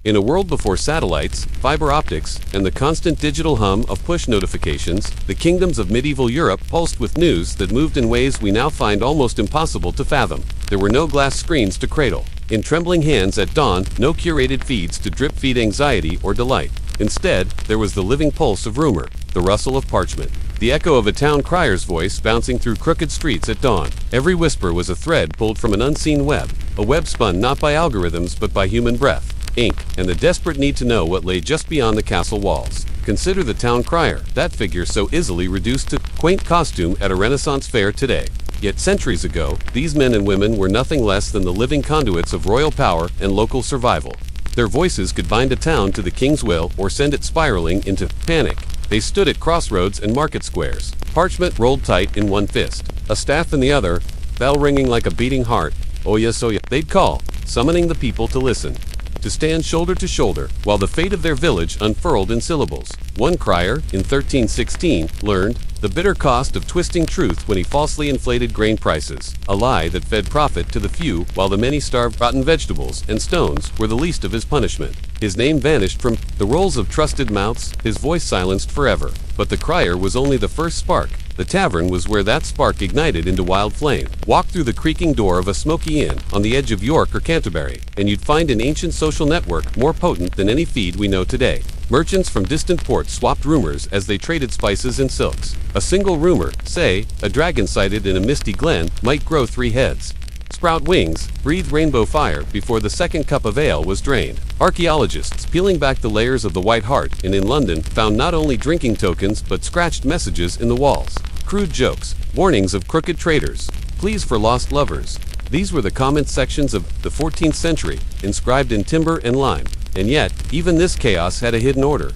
In a world before satellites, fiber optics, and the constant digital hum of push notifications, the kingdoms of medieval Europe pulsed with news that moved in ways we now find almost impossible to fathom. There were no glass screens to cradle. In trembling hands at dawn, no curated feeds to drip-feed anxiety or delight. Instead, there was the living pulse of rumor, the rustle of parchment, the echo of a town crier's voice bouncing through crooked streets at dawn. Every whisper was a thread pulled from an unseen web, a web spun not by algorithms but by human breath, ink, and the desperate need to know what lay just beyond the castle walls. Consider the town crier, that figure so easily reduced to quaint costume at a Renaissance fair today. Yet centuries ago, these men and women were nothing less than the living conduits of royal power and local survival. Their voices could bind a town to the king's will or send it spiraling into panic. They stood at crossroads and market squares, parchment rolled tight in one fist, a staff in the other, bell ringing like a beating heart. Oh yes, they'd call, summoning the people to listen, to stand shoulder to shoulder, while the fate of their village unfurled in syllables. One crier, in 1316, learned the bitter cost of twisting truth when he falsely inflated grain prices, a lie that fed profit to the few while the many starved. Rotten vegetables and stones were the least of his punishment. His name vanished from the rolls of trusted mouths, his voice silenced forever. But the crier was only the first spark. The tavern was where that spark ignited into wild flame. Walk through the creaking door of a smoky inn on the edge of York or Canterbury, and you'd find an ancient social network more potent than any feed we know today. Merchants from distant ports swapped rumors as they traded spices and silks. A single rumor, say, a dragon sighted in a misty glen, might grow 3 heads, sprout wings, breathe rainbow fire before the second cup of ale was drained. Archaeologists, peeling back the layers of the White Hart and in London, found not only drinking tokens but scratched messages in the walls. Crude jokes, warnings of crooked traders, pleas for lost lovers. These were the comment sections of the 14th century, inscribed in timber and lime. And yet, even this chaos had a hidden order.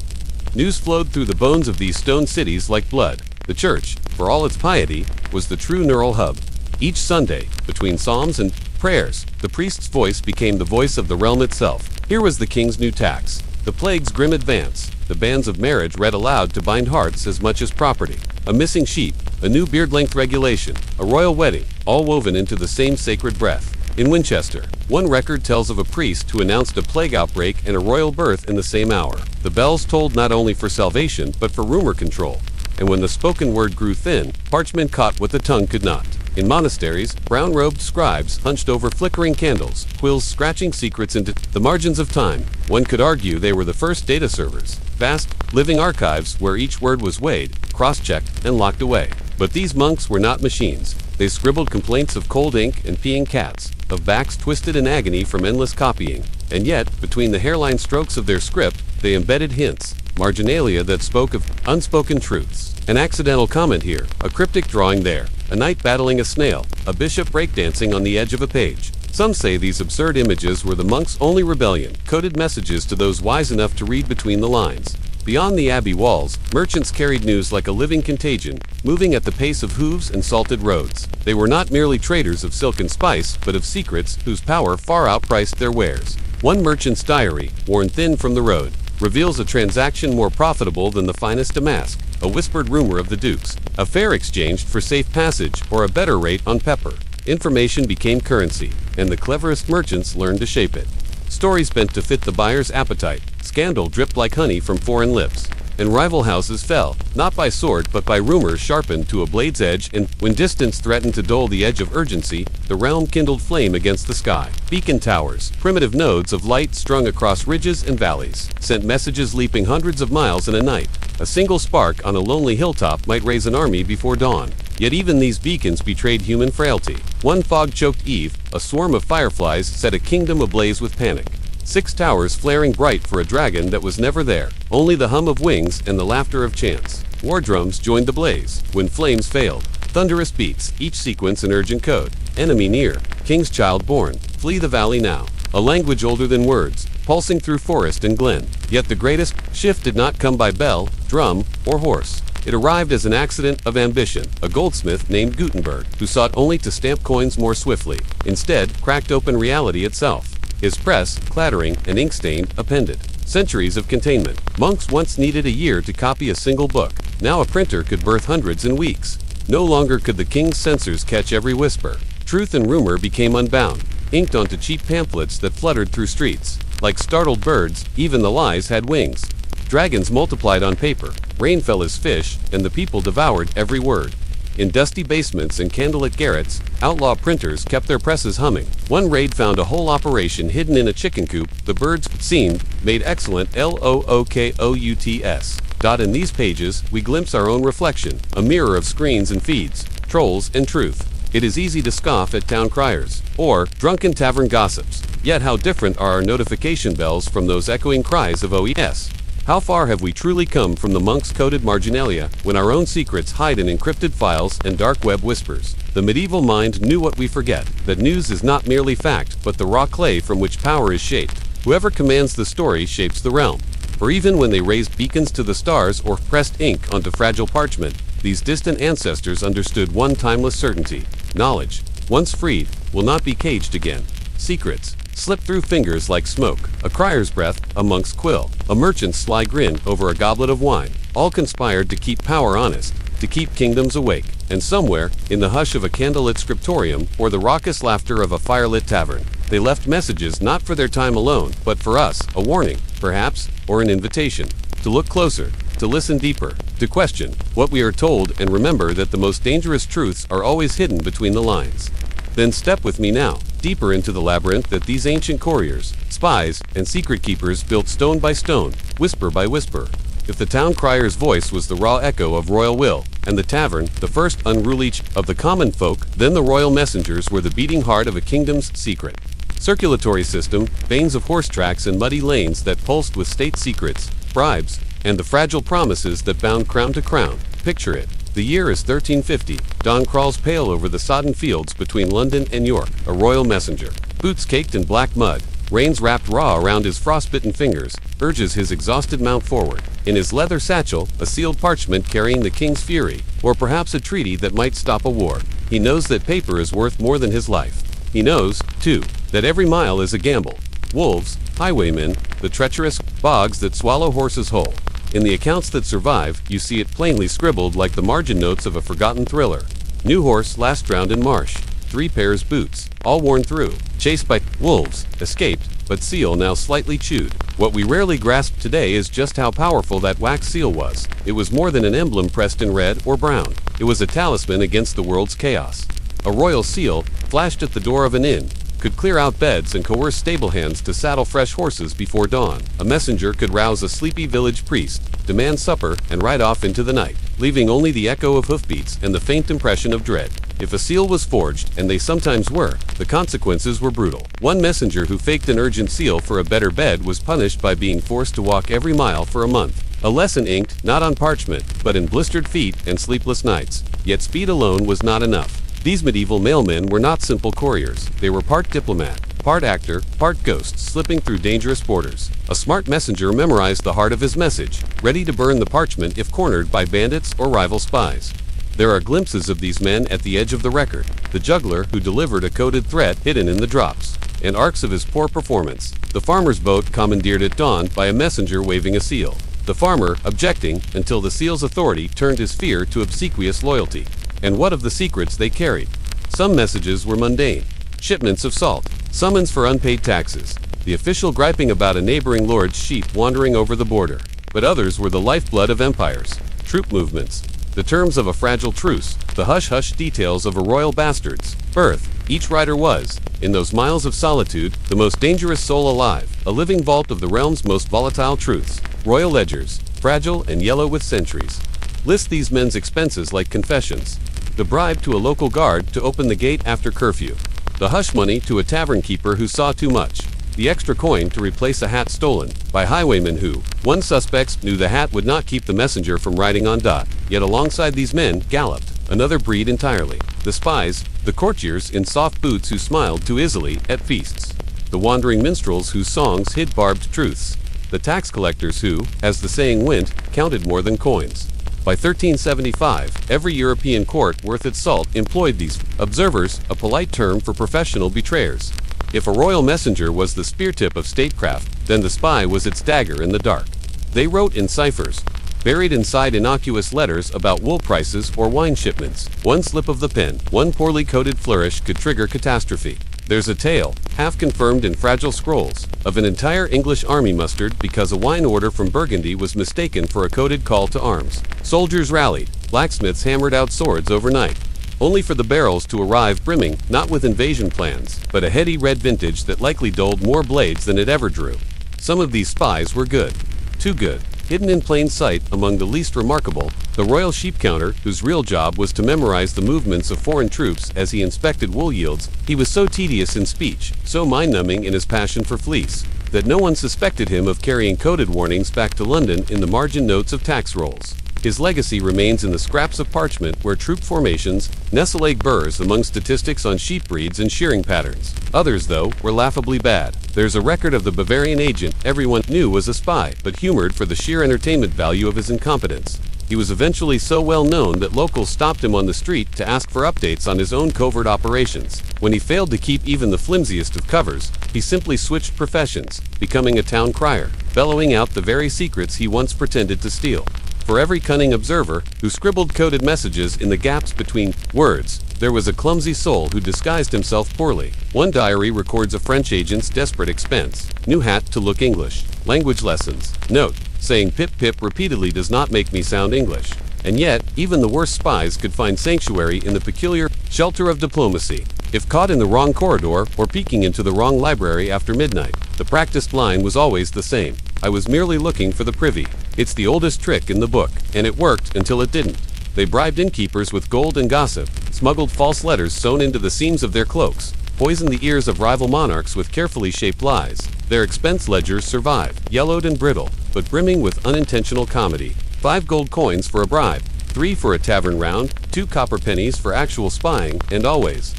News flowed through the bones of these stone cities like blood. The church, for all its piety, was the true neural hub. Each Sunday, between psalms and prayers, the priest's voice became the voice of the realm itself. Here was the king's new tax, the plague's grim advance, the banns of marriage read aloud to bind hearts as much as property, a missing sheep, a new beard-length regulation, a royal wedding, all woven into the same sacred breath. In Winchester, one record tells of a priest who announced a plague outbreak and a royal birth in the same hour. The bells tolled not only for salvation but for rumor control. And when the spoken word grew thin, parchment caught what the tongue could not. In monasteries, brown-robed scribes hunched over flickering candles, quills scratching secrets into the margins of time. One could argue they were the first data servers, vast, living archives where each word was weighed, cross-checked, and locked away. But these monks were not machines. They scribbled complaints of cold ink and peeing cats, of backs twisted in agony from endless copying. And yet, between the hairline strokes of their script, they embedded hints, marginalia that spoke of unspoken truths. An accidental comment here, a cryptic drawing there, a knight battling a snail, a bishop breakdancing on the edge of a page. Some say these absurd images were the monks' only rebellion, coded messages to those wise enough to read between the lines. Beyond the abbey walls, merchants carried news like a living contagion, moving at the pace of hooves and salted roads. They were not merely traders of silk and spice, but of secrets whose power far outpriced their wares. One merchant's diary, worn thin from the road, reveals a transaction more profitable than the finest damask, a whispered rumor of the dukes, a fare exchanged for safe passage or a better rate on pepper. Information became currency, and the cleverest merchants learned to shape it. Stories bent to fit the buyer's appetite, scandal dripped like honey from foreign lips, and rival houses fell, not by sword but by rumor sharpened to a blade's edge, and when distance threatened to dull the edge of urgency, the realm kindled flame against the sky. Beacon towers, primitive nodes of light strung across ridges and valleys, sent messages leaping hundreds of miles in a night. A single spark on a lonely hilltop might raise an army before dawn. Yet even these beacons betrayed human frailty. One fog-choked eve, a swarm of fireflies set a kingdom ablaze with panic. 6 towers flaring bright for a dragon that was never there. Only the hum of wings and the laughter of chance. War drums joined the blaze. When flames failed, thunderous beats, each sequence an urgent code. Enemy near. King's child born. Flee the valley now. A language older than words, pulsing through forest and glen. Yet the greatest shift did not come by bell, drum, or horse. It arrived as an accident of ambition, a goldsmith named Gutenberg, who sought only to stamp coins more swiftly. Instead, cracked open reality itself. His press, clattering and ink-stained, appended centuries of containment. Monks once needed a year to copy a single book. Now a printer could birth hundreds in weeks. No longer could the king's censors catch every whisper. Truth and rumor became unbound, inked onto cheap pamphlets that fluttered through streets. Like startled birds, even the lies had wings. Dragons multiplied on paper, rain fell as fish, and the people devoured every word. In dusty basements and candlelit garrets, outlaw printers kept their presses humming. One raid found a whole operation hidden in a chicken coop. The birds seemed made excellent LOOKOUTS. In these pages, we glimpse our own reflection, a mirror of screens and feeds, trolls and truth. It is easy to scoff at town criers, or drunken tavern gossips. Yet how different are our notification bells from those echoing cries of OES. How far have we truly come from the monk's coded marginalia, when our own secrets hide in encrypted files and dark web whispers? The medieval mind knew what we forget, that news is not merely fact, but the raw clay from which power is shaped. Whoever commands the story shapes the realm. For even when they raised beacons to the stars or pressed ink onto fragile parchment, these distant ancestors understood one timeless certainty. Knowledge, once freed, will not be caged again. Secrets slip through fingers like smoke, a crier's breath, a monk's quill, a merchant's sly grin over a goblet of wine, all conspired to keep power honest, to keep kingdoms awake. And somewhere, in the hush of a candlelit scriptorium or the raucous laughter of a firelit tavern, they left messages not for their time alone, but for us, a warning, perhaps, or an invitation, to look closer, to listen deeper, to question what we are told, and remember that the most dangerous truths are always hidden between the lines. Then step with me now, deeper into the labyrinth that these ancient couriers, spies, and secret keepers built stone by stone, whisper by whisper. If the town crier's voice was the raw echo of royal will, and the tavern, the first unruly of the common folk, then the royal messengers were the beating heart of a kingdom's secret. Circulatory system, veins of horse tracks and muddy lanes that pulsed with state secrets, bribes, and the fragile promises that bound crown to crown. Picture it. The year is 1350. Dawn crawls pale over the sodden fields between London and York, a royal messenger. Boots caked in black mud, reins wrapped raw around his frostbitten fingers, urges his exhausted mount forward. In his leather satchel, a sealed parchment carrying the king's fury, or perhaps a treaty that might stop a war. He knows that paper is worth more than his life. He knows, too, that every mile is a gamble. Wolves, highwaymen, the treacherous bogs that swallow horses whole. In the accounts that survive, you see it plainly scribbled like the margin notes of a forgotten thriller. New horse last drowned in marsh. 3 pairs boots, all worn through. Chased by wolves, escaped, but seal now slightly chewed. What we rarely grasp today is just how powerful that wax seal was. It was more than an emblem pressed in red or brown. It was a talisman against the world's chaos. A royal seal, flashed at the door of an inn, could clear out beds and coerce stable hands to saddle fresh horses before dawn. A messenger could rouse a sleepy village priest, demand supper, and ride off into the night, leaving only the echo of hoofbeats and the faint impression of dread. If a seal was forged, and they sometimes were, the consequences were brutal. One messenger who faked an urgent seal for a better bed was punished by being forced to walk every mile for a month. A lesson inked, not on parchment, but in blistered feet and sleepless nights. Yet speed alone was not enough. These medieval mailmen were not simple couriers. They were part diplomat, part actor, part ghost, slipping through dangerous borders. A smart messenger memorized the heart of his message, ready to burn the parchment if cornered by bandits or rival spies. There are glimpses of these men at the edge of the record. The juggler who delivered a coded threat hidden in the drops, and arcs of his poor performance. The farmer's boat commandeered at dawn by a messenger waving a seal. The farmer, objecting, until the seal's authority turned his fear to obsequious loyalty. And what of the secrets they carried? Some messages were mundane. Shipments of salt, summons for unpaid taxes, the official griping about a neighboring lord's sheep wandering over the border. But others were the lifeblood of empires, troop movements, the terms of a fragile truce, the hush-hush details of a royal bastard's birth. Each rider was, in those miles of solitude, the most dangerous soul alive, a living vault of the realm's most volatile truths. Royal ledgers, fragile and yellow with centuries, list these men's expenses like confessions. The bribe to a local guard to open the gate after curfew. The hush money to a tavern keeper who saw too much. The extra coin to replace a hat stolen by highwaymen who, one suspects, knew the hat would not keep the messenger from riding on dot. Yet alongside these men galloped another breed entirely. The spies, the courtiers in soft boots who smiled too easily at feasts. The wandering minstrels whose songs hid barbed truths. The tax collectors who, as the saying went, counted more than coins. By 1375, every European court worth its salt employed these observers, a polite term for professional betrayers. If a royal messenger was the spear-tip of statecraft, then the spy was its dagger in the dark. They wrote in ciphers, buried inside innocuous letters about wool prices or wine shipments. One slip of the pen, one poorly coded flourish could trigger catastrophe. There's a tale, half confirmed in fragile scrolls, of an entire English army mustered because a wine order from Burgundy was mistaken for a coded call to arms. Soldiers rallied, blacksmiths hammered out swords overnight, only for the barrels to arrive brimming, not with invasion plans, but a heady red vintage that likely doled more blades than it ever drew. Some of these spies were good. Too good. Hidden in plain sight among the least remarkable, the royal sheep counter, whose real job was to memorize the movements of foreign troops as he inspected wool yields, he was so tedious in speech, so mind-numbing in his passion for fleece, that no one suspected him of carrying coded warnings back to London in the margin notes of tax rolls. His legacy remains in the scraps of parchment where troop formations, nestle-egg burrs among statistics on sheep breeds and shearing patterns. Others, though, were laughably bad. There's a record of the Bavarian agent everyone knew was a spy, but humored for the sheer entertainment value of his incompetence. He was eventually so well known that locals stopped him on the street to ask for updates on his own covert operations. When he failed to keep even the flimsiest of covers, he simply switched professions, becoming a town crier, bellowing out the very secrets he once pretended to steal. For every cunning observer who scribbled coded messages in the gaps between words, there was a clumsy soul who disguised himself poorly. One diary records a French agent's desperate expense. New hat to look English. Language lessons. Note, saying pip pip repeatedly does not make me sound English. And yet, even the worst spies could find sanctuary in the peculiar shelter of diplomacy. If caught in the wrong corridor or peeking into the wrong library after midnight, the practiced line was always the same. I was merely looking for the privy. It's the oldest trick in the book, and it worked until it didn't. They bribed innkeepers with gold and gossip, smuggled false letters sewn into the seams of their cloaks, poisoned the ears of rival monarchs with carefully shaped lies. Their expense ledgers survive, yellowed and brittle, but brimming with unintentional comedy. 5 gold coins for a bribe, 3 for a tavern round, 2 copper pennies for actual spying, and always,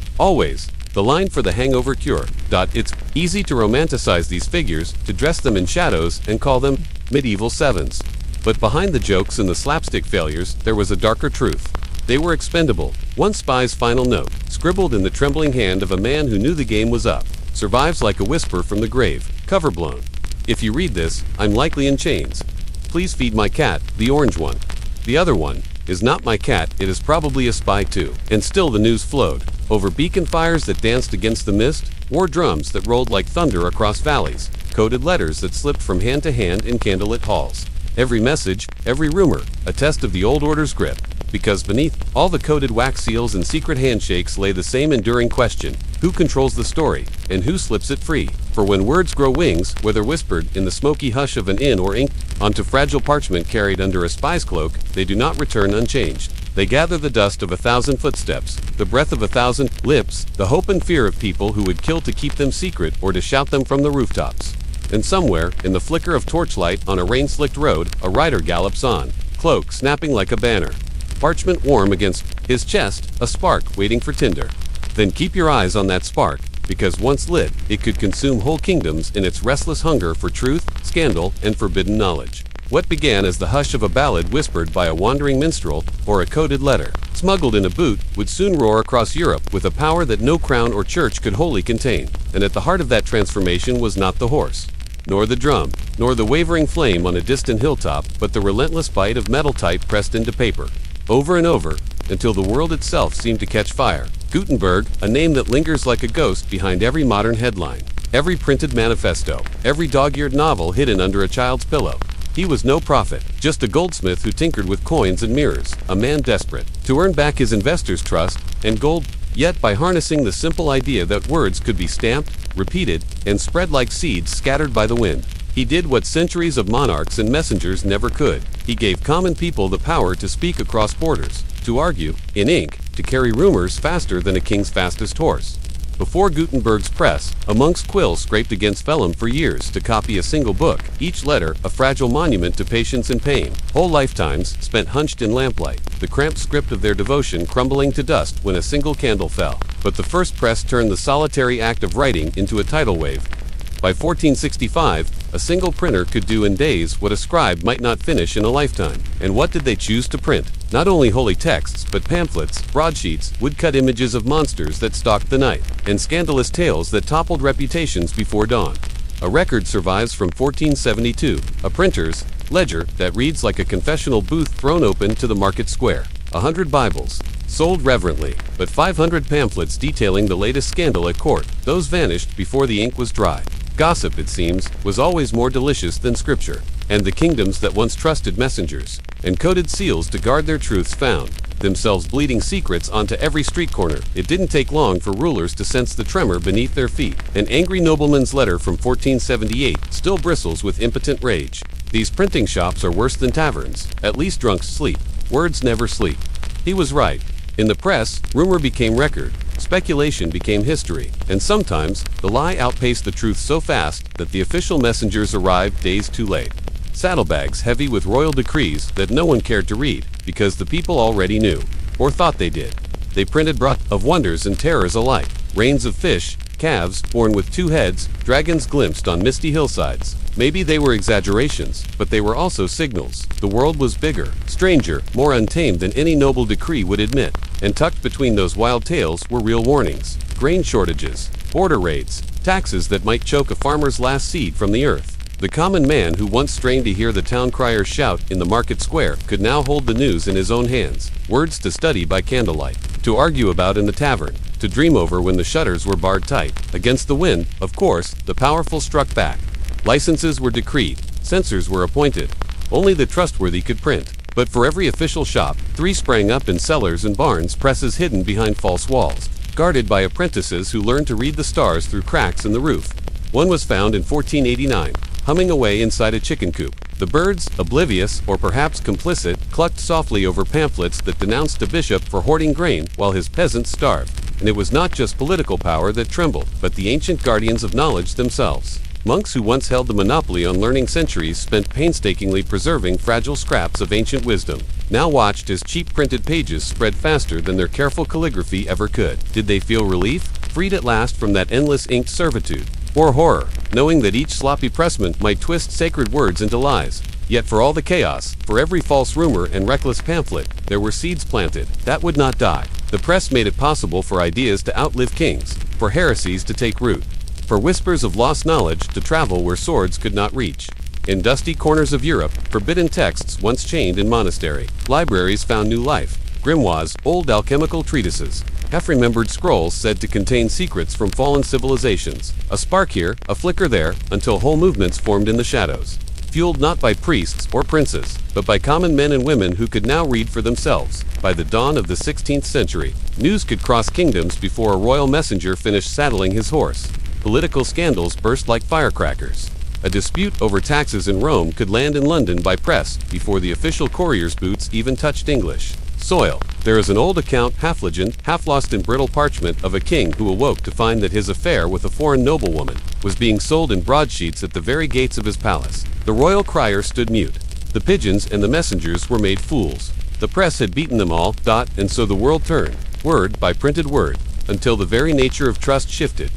the line for the hangover cure. It's easy to romanticize these figures, to dress them in shadows, and call them medieval sevens. But behind the jokes and the slapstick failures, there was a darker truth. They were expendable. One spy's final note, scribbled in the trembling hand of a man who knew the game was up, survives like a whisper from the grave, cover blown. If you read this, I'm likely in chains. Please feed my cat, the orange one. The other one is not my cat, it is probably a spy too. And still the news flowed. Over beacon fires that danced against the mist, war drums that rolled like thunder across valleys, coded letters that slipped from hand to hand in candlelit halls. Every message, every rumor, a test of the old order's grip. Because beneath all the coded wax seals and secret handshakes lay the same enduring question: who controls the story, and who slips it free? For when words grow wings, whether whispered in the smoky hush of an inn or inked onto fragile parchment carried under a spy's cloak, they do not return unchanged. They gather the dust of 1,000 footsteps, the breath of 1,000 lips, the hope and fear of people who would kill to keep them secret or to shout them from the rooftops. And somewhere, in the flicker of torchlight on a rain-slicked road, a rider gallops on, cloak snapping like a banner, parchment warm against his chest, a spark waiting for tinder. Then keep your eyes on that spark, because once lit, it could consume whole kingdoms in its restless hunger for truth, scandal, and forbidden knowledge. What began as the hush of a ballad whispered by a wandering minstrel or a coded letter, smuggled in a boot, would soon roar across Europe with a power that no crown or church could wholly contain. And at the heart of that transformation was not the horse, nor the drum, nor the wavering flame on a distant hilltop, but the relentless bite of metal type pressed into paper. Over and over, until the world itself seemed to catch fire. Gutenberg, a name that lingers like a ghost behind every modern headline, every printed manifesto, every dog-eared novel hidden under a child's pillow. He was no prophet, just a goldsmith who tinkered with coins and mirrors, a man desperate to earn back his investors' trust and gold, yet by harnessing the simple idea that words could be stamped, repeated, and spread like seeds scattered by the wind. He did what centuries of monarchs and messengers never could. He gave common people the power to speak across borders, to argue, in ink, to carry rumors faster than a king's fastest horse. Before Gutenberg's press, a monk's quill scraped against vellum for years to copy a single book, each letter a fragile monument to patience and pain. Whole lifetimes spent hunched in lamplight, the cramped script of their devotion crumbling to dust when a single candle fell. But the first press turned the solitary act of writing into a tidal wave. By 1465, a single printer could do in days what a scribe might not finish in a lifetime. And what did they choose to print? Not only holy texts, but pamphlets, broadsheets, woodcut images of monsters that stalked the night, and scandalous tales that toppled reputations before dawn. A record survives from 1472, a printer's ledger that reads like a confessional booth thrown open to the market square. 100 Bibles, sold reverently, but 500 pamphlets detailing the latest scandal at court, those vanished before the ink was dry. Gossip, it seems, was always more delicious than scripture, and the kingdoms that once trusted messengers and coded seals to guard their truths found themselves bleeding secrets onto every street corner. It didn't take long for rulers to sense the tremor beneath their feet. An angry nobleman's letter from 1478 still bristles with impotent rage. These printing shops are worse than taverns. At least drunks sleep. Words never sleep. He was right. In the press, rumor became record, speculation became history, and sometimes the lie outpaced the truth so fast that the official messengers arrived days too late. Saddlebags heavy with royal decrees that no one cared to read, because the people already knew, or thought they did. They printed broth of wonders and terrors alike, reigns of fish, calves born with 2 heads, dragons glimpsed on misty hillsides. Maybe they were exaggerations, but they were also signals. The world was bigger, stranger, more untamed than any noble decree would admit, and tucked between those wild tales were real warnings. Grain shortages, border raids, taxes that might choke a farmer's last seed from the earth. The common man who once strained to hear the town criers shout in the market square could now hold the news in his own hands. Words to study by candlelight, to argue about in the tavern, to dream over when the shutters were barred tight. Against the wind, of course, the powerful struck back. Licenses were decreed, censors were appointed. Only the trustworthy could print. But for every official shop, 3 sprang up in cellars and barns, presses hidden behind false walls, guarded by apprentices who learned to read the stars through cracks in the roof. One was found in 1489, humming away inside a chicken coop. The birds, oblivious or perhaps complicit, clucked softly over pamphlets that denounced a bishop for hoarding grain while his peasants starved. And it was not just political power that trembled, but the ancient guardians of knowledge themselves. Monks who once held the monopoly on learning centuries spent painstakingly preserving fragile scraps of ancient wisdom, now watched as cheap printed pages spread faster than their careful calligraphy ever could. Did they feel relief? Freed at last from that endless inked servitude? Or horror, knowing that each sloppy pressman might twist sacred words into lies? Yet for all the chaos, for every false rumor and reckless pamphlet, there were seeds planted that would not die. The press made it possible for ideas to outlive kings, for heresies to take root, for whispers of lost knowledge to travel where swords could not reach. In dusty corners of Europe, forbidden texts once chained in monastery, libraries found new life. Grimoires, old alchemical treatises, half-remembered scrolls said to contain secrets from fallen civilizations. A spark here, a flicker there, until whole movements formed in the shadows. Fueled not by priests or princes, but by common men and women who could now read for themselves. By the dawn of the 16th century, news could cross kingdoms before a royal messenger finished saddling his horse. Political scandals burst like firecrackers. A dispute over taxes in Rome could land in London by press before the official courier's boots even touched English soil. There is an old account, half legend, half lost in brittle parchment, of a king who awoke to find that his affair with a foreign noblewoman was being sold in broadsheets at the very gates of his palace. The royal crier stood mute. The pigeons and the messengers were made fools. The press had beaten them all, and so the world turned, word by printed word, until the very nature of trust shifted.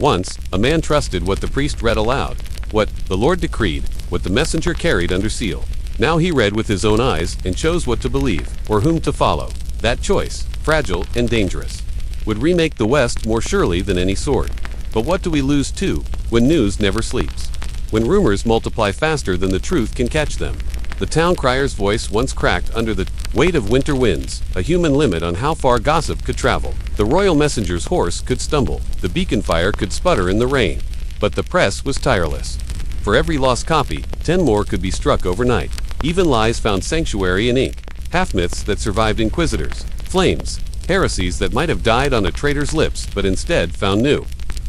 Once, a man trusted what the priest read aloud, what the Lord decreed, what the messenger carried under seal. Now he read with his own eyes and chose what to believe, or whom to follow. That choice, fragile and dangerous, would remake the West more surely than any sword. But what do we lose too, when news never sleeps? When rumors multiply faster than the truth can catch them? The town crier's voice once cracked under the weight of winter winds, a human limit on how far gossip could travel. The royal messenger's horse could stumble, the beacon fire could sputter in the rain. But the press was tireless. For every lost copy, 10 more could be struck overnight. Even lies found sanctuary in ink, half-myths that survived inquisitors, flames, heresies that might have died on a traitor's lips but instead found new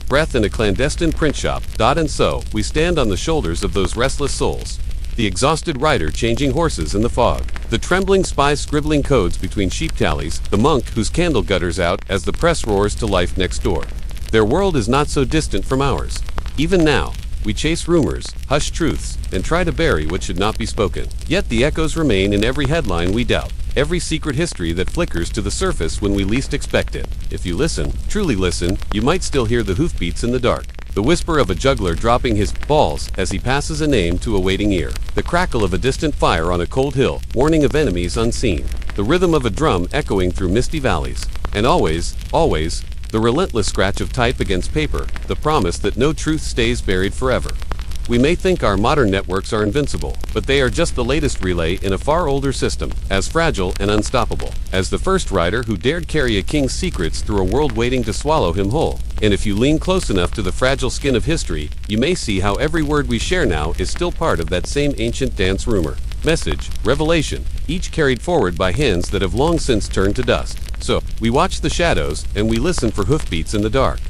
breath in a clandestine print shop. And so, we stand on the shoulders of those restless souls. The exhausted rider changing horses in the fog, the trembling spy scribbling codes between sheep tallies, the monk whose candle gutters out as the press roars to life next door. Their world is not so distant from ours. Even now, we chase rumors, hush truths, and try to bury what should not be spoken. Yet the echoes remain in every headline we doubt, every secret history that flickers to the surface when we least expect it. If you listen, truly listen, you might still hear the hoofbeats in the dark, the whisper of a juggler dropping his balls as he passes a name to a waiting ear, the crackle of a distant fire on a cold hill, warning of enemies unseen, the rhythm of a drum echoing through misty valleys, and always, the relentless scratch of type against paper, the promise that no truth stays buried forever. We may think our modern networks are invincible, but they are just the latest relay in a far older system, as fragile and unstoppable as the first rider who dared carry a king's secrets through a world waiting to swallow him whole. And if you lean close enough to the fragile skin of history, you may see how every word we share now is still part of that same ancient dance rumor, message, revelation, each carried forward by hands that have long since turned to dust. So, we watch the shadows, and we listen for hoofbeats in the dark.